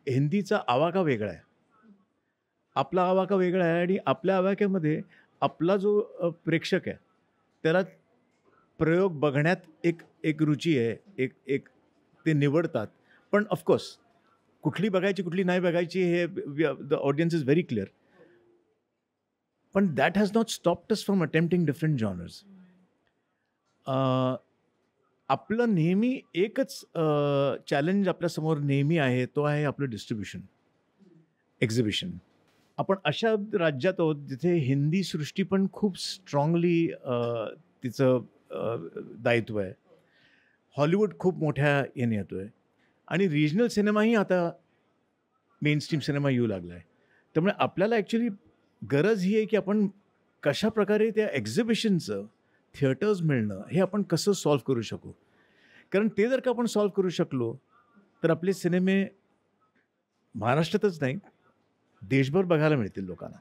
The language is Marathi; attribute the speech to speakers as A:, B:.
A: हिंदीचा आवाका वेगळा आहे. आपला आवाका वेगळा आहे आणि आपल्या आवाक्यामध्ये आपला जो प्रेक्षक आहे, त्याला प्रयोग बघण्यात एक एक रुची आहे. एक एक ते निवडतात. पण ऑफ कुठली बघायची, कुठली नाही बघायची हे the audience is very clear. पण that has not stopped us from attempting different genres. आपलं नेहमी एकच चॅलेंज आपल्यासमोर नेहमी आहे, तो आहे आपलं डिस्ट्रिब्युशन, एक्झिबिशन. आपण अशा राज्यात आहोत, जिथे हिंदी सृष्टी पण खूप स्ट्राँगली तिचं दायित्व आहे. हॉलिवूड खूप मोठ्या याने येतोय आणि रिजनल सिनेमाही आता मेनस्ट्रीम सिनेमा येऊ लागला आहे. त्यामुळे आपल्याला ॲक्चुअली गरज ही आहे, की आपण कशाप्रकारे त्या एक्झिबिशनचं, थिएटर्स मिळणं, हे आपण कसं सॉल्व्ह करू शकू. कारण ते जर का आपण सॉल्व्ह करू शकलो, तर आपले सिनेमे महाराष्ट्रातच नाही, देशभर बघायला मिळतील लोकांना.